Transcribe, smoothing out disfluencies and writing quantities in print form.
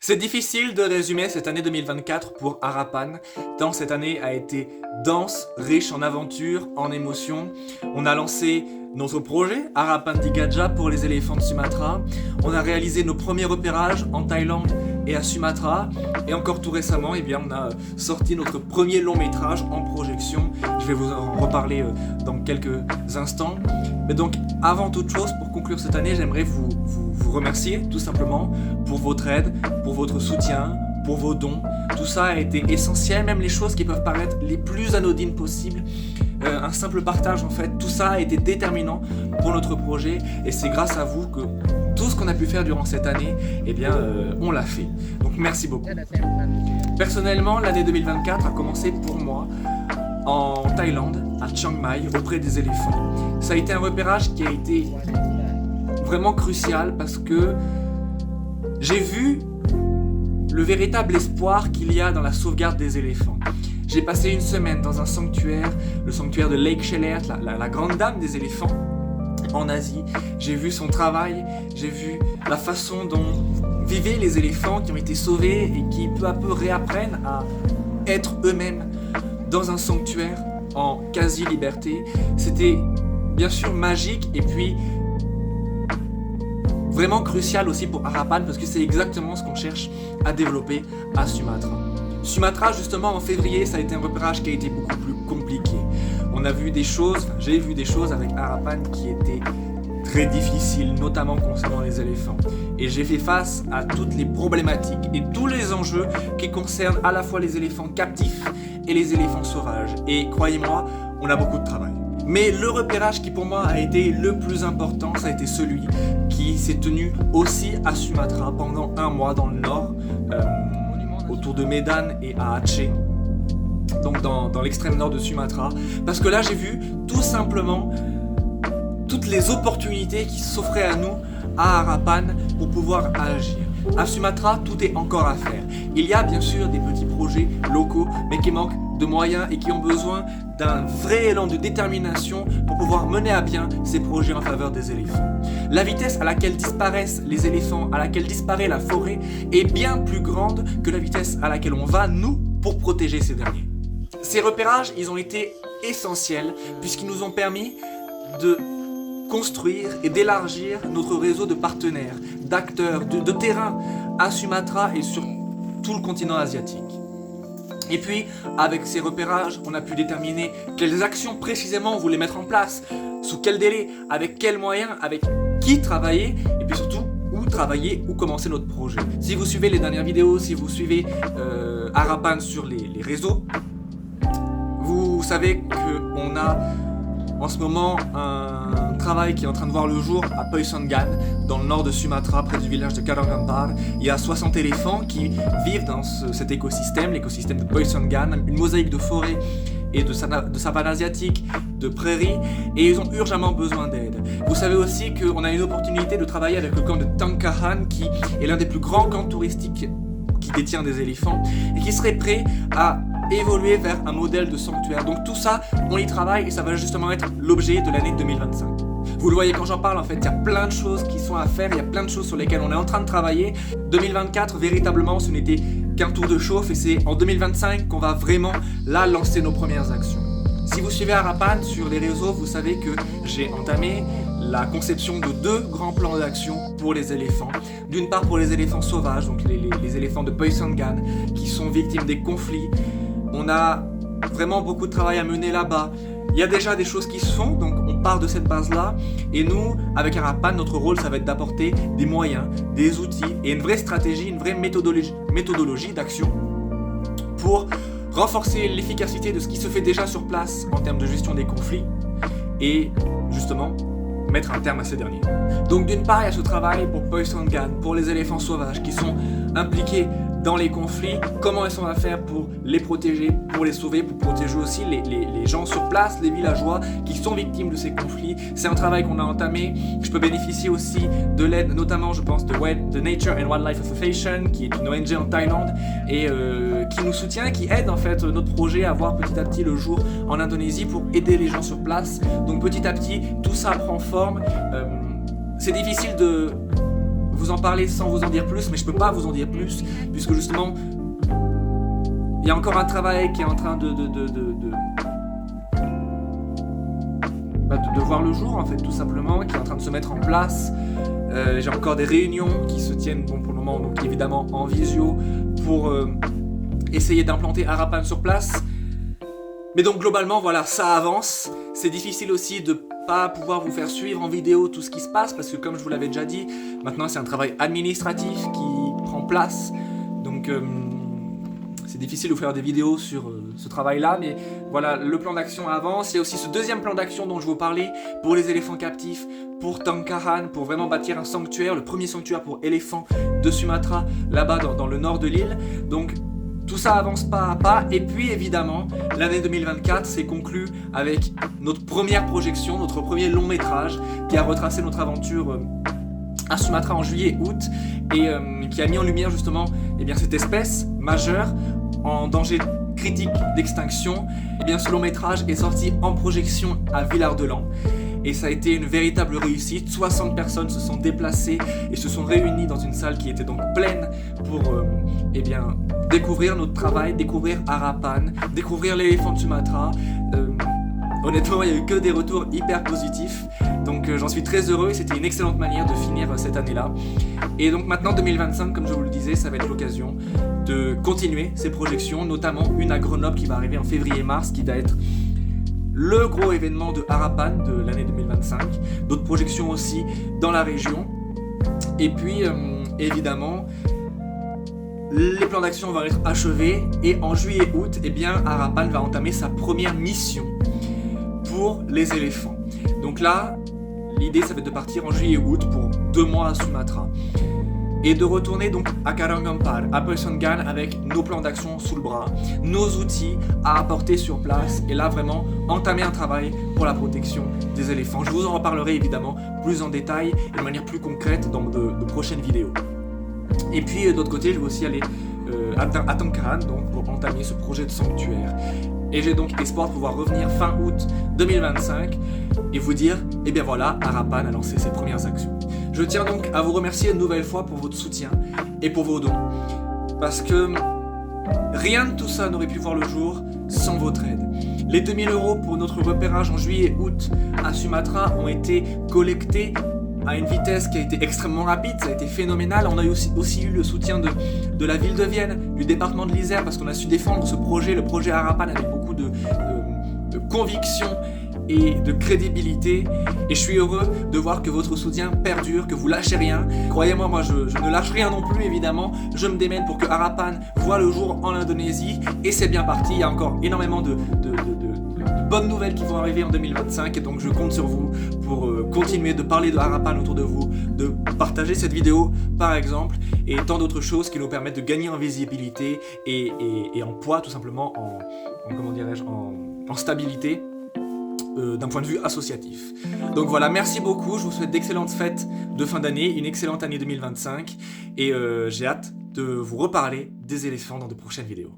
C'est difficile de résumer cette année 2024 pour Harapan, tant cette année a été dense, riche en aventures, en émotions. On a lancé notre projet, Harapan di Gajah pour les éléphants de Sumatra. On a réalisé nos premiers repérages en Thaïlande et à Sumatra. Et encore tout récemment, on a sorti notre premier long métrage en projection. Je vais vous en reparler dans quelques instants. Mais donc, avant toute chose, pour conclure cette année, j'aimerais vous remercier tout simplement pour votre aide, pour votre soutien, pour vos dons. Tout ça a été essentiel, même les choses qui peuvent paraître les plus anodines possibles. Un simple partage en fait, tout ça a été déterminant pour notre projet et c'est grâce à vous que tout ce qu'on a pu faire durant cette année, on l'a fait. Donc merci beaucoup. Personnellement, l'année 2024 a commencé pour moi en Thaïlande, à Chiang Mai, auprès des éléphants. Ça a été un repérage qui a été vraiment crucial parce que j'ai vu le véritable espoir qu'il y a dans la sauvegarde des éléphants. J'ai passé une semaine dans un sanctuaire, le sanctuaire de Lake Chelert, la grande dame des éléphants en Asie. J'ai vu son travail, j'ai vu la façon dont vivaient les éléphants qui ont été sauvés et qui peu à peu réapprennent à être eux-mêmes dans un sanctuaire en quasi-liberté. C'était bien sûr magique et puis vraiment crucial aussi pour Harapan parce que c'est exactement ce qu'on cherche à développer à Sumatra. Sumatra, justement, en février, ça a été un repérage qui a été beaucoup plus compliqué. On a vu des choses, j'ai vu des choses avec Harapan qui étaient très difficiles, notamment concernant les éléphants. Et j'ai fait face à toutes les problématiques et tous les enjeux qui concernent à la fois les éléphants captifs et les éléphants sauvages. Et croyez-moi, on a beaucoup de travail. Mais le repérage qui pour moi a été le plus important, ça a été celui qui s'est tenu aussi à Sumatra pendant un mois dans le nord, autour de Medan et à Aceh, donc dans l'extrême nord de Sumatra, parce que là j'ai vu tout simplement toutes les opportunités qui s'offraient à nous à Harapan pour pouvoir agir. À Sumatra, tout est encore à faire. Il y a bien sûr des petits projets locaux, mais qui manquent de moyens et qui ont besoin d'un vrai élan de détermination pour pouvoir mener à bien ces projets en faveur des éléphants. La vitesse à laquelle disparaissent les éléphants, à laquelle disparaît la forêt, est bien plus grande que la vitesse à laquelle on va, nous, pour protéger ces derniers. Ces repérages, ils ont été essentiels puisqu'ils nous ont permis de construire et d'élargir notre réseau de partenaires, d'acteurs, de terrain à Sumatra et sur tout le continent asiatique. Et puis, avec ces repérages, on a pu déterminer quelles actions précisément on voulait mettre en place, sous quel délai, avec quels moyens, avec qui travailler, et puis surtout, où travailler, où commencer notre projet. Si vous suivez les dernières vidéos, si vous suivez Harapan sur les réseaux, vous savez qu'on a en ce moment un travail qui est en train de voir le jour à Poisangan, dans le nord de Sumatra, près du village de Karangampar. Il y a 60 éléphants qui vivent dans cet écosystème, l'écosystème de Poisangan, une mosaïque de forêts et de savanes asiatiques, de prairies, et ils ont urgemment besoin d'aide. Vous savez aussi qu'on a une opportunité de travailler avec le camp de Tangkahan, qui est l'un des plus grands camps touristiques qui détient des éléphants, et qui serait prêt à évoluer vers un modèle de sanctuaire. Donc tout ça, on y travaille et ça va justement être l'objet de l'année 2025. Vous le voyez quand j'en parle, en fait, il y a plein de choses qui sont à faire, il y a plein de choses sur lesquelles on est en train de travailler. 2024, véritablement, ce n'était qu'un tour de chauffe et c'est en 2025 qu'on va vraiment, là, lancer nos premières actions. Si vous suivez Harapan sur les réseaux, vous savez que j'ai entamé la conception de 2 grands plans d'action pour les éléphants. D'une part pour les éléphants sauvages, donc les éléphants de Poisangan, qui sont victimes des conflits. On a vraiment beaucoup de travail à mener là-bas. Il y a déjà des choses qui se font, donc on part de cette base-là. Et nous, avec Harapan, notre rôle, ça va être d'apporter des moyens, des outils et une vraie stratégie, une vraie méthodologie d'action pour renforcer l'efficacité de ce qui se fait déjà sur place en termes de gestion des conflits et justement mettre un terme à ces derniers. Donc d'une part, il y a ce travail pour Poisangan, pour les éléphants sauvages qui sont impliqués dans les conflits, comment est-ce qu'on va faire pour les protéger, pour les sauver, pour protéger aussi les gens sur place, les villageois qui sont victimes de ces conflits. C'est un travail qu'on a entamé. Je peux bénéficier aussi de l'aide, notamment je pense de Nature and Wildlife Association, qui est une ONG en Thaïlande et qui nous soutient, qui aide en fait notre projet à voir petit à petit le jour en Indonésie pour aider les gens sur place. Donc petit à petit, tout ça prend forme. C'est difficile de vous en parler sans vous en dire plus, mais je peux pas vous en dire plus, puisque justement, il y a encore un travail qui est en train de voir le jour, en fait, tout simplement, qui est en train de se mettre en place. J'ai encore des réunions qui se tiennent, bon, pour le moment, donc évidemment en visio, pour essayer d'implanter Harapan sur place. Mais donc globalement, voilà, ça avance. C'est difficile aussi de pas pouvoir vous faire suivre en vidéo tout ce qui se passe, parce que comme je vous l'avais déjà dit, maintenant c'est un travail administratif qui prend place. Donc c'est difficile de vous faire des vidéos sur ce travail-là, mais voilà, le plan d'action avance. Il y a aussi ce deuxième plan d'action dont je vous parlais pour les éléphants captifs, pour Tangkahan, pour vraiment bâtir un sanctuaire, le premier sanctuaire pour éléphants de Sumatra, là-bas dans le nord de l'île. Donc tout ça avance pas à pas, et puis évidemment, l'année 2024 s'est conclue avec notre première projection, notre premier long métrage qui a retracé notre aventure à Sumatra en juillet-août et qui a mis en lumière justement cette espèce majeure en danger critique d'extinction. Ce long métrage est sorti en projection à Villard-de-Lans. Et ça a été une véritable réussite. 60 personnes se sont déplacées et se sont réunies dans une salle qui était donc pleine pour découvrir notre travail, découvrir Harapan, découvrir l'éléphant de Sumatra. Honnêtement, il n'y a eu que des retours hyper positifs. Donc j'en suis très heureux et c'était une excellente manière de finir cette année-là. Et donc maintenant, 2025, comme je vous le disais, ça va être l'occasion de continuer ces projections, notamment une à Grenoble qui va arriver en février-mars, qui va être le gros événement de Harapan de l'année 2025, d'autres projections aussi dans la région. Et puis, évidemment, les plans d'action vont être achevés et en juillet-août, Harapan va entamer sa première mission pour les éléphants. Donc là, l'idée, ça va être de partir en juillet-août pour 2 mois à Sumatra et de retourner donc à Karangampar, à Personggan avec nos plans d'action sous le bras, nos outils à apporter sur place et là vraiment entamer un travail pour la protection des éléphants. Je vous en reparlerai évidemment plus en détail et de manière plus concrète dans de prochaines vidéos. Et puis d'autre côté, je vais aussi aller à Tangkahan donc pour entamer ce projet de sanctuaire. Et j'ai donc espoir de pouvoir revenir fin août 2025 et vous dire, voilà, Harapan a lancé ses premières actions. Je tiens donc à vous remercier une nouvelle fois pour votre soutien et pour vos dons. Parce que rien de tout ça n'aurait pu voir le jour sans votre aide. Les 2000 € pour notre repérage en juillet-août à Sumatra ont été collectés à une vitesse qui a été extrêmement rapide, ça a été phénoménal. On a aussi eu le soutien de la ville de Vienne, du département de l'Isère, parce qu'on a su défendre ce projet, le projet Harapan, avec beaucoup de conviction et de crédibilité. Et je suis heureux de voir que votre soutien perdure, que vous lâchez rien. Croyez-moi, moi je ne lâche rien non plus, évidemment. Je me démène pour que Harapan voit le jour en Indonésie. Et c'est bien parti, il y a encore énormément de bonnes nouvelles qui vont arriver en 2025 et donc je compte sur vous pour continuer de parler de Harapan autour de vous, de partager cette vidéo par exemple et tant d'autres choses qui nous permettent de gagner en visibilité et en poids tout simplement, en stabilité d'un point de vue associatif. Donc voilà, merci beaucoup, je vous souhaite d'excellentes fêtes de fin d'année, une excellente année 2025 et j'ai hâte de vous reparler des éléphants dans de prochaines vidéos.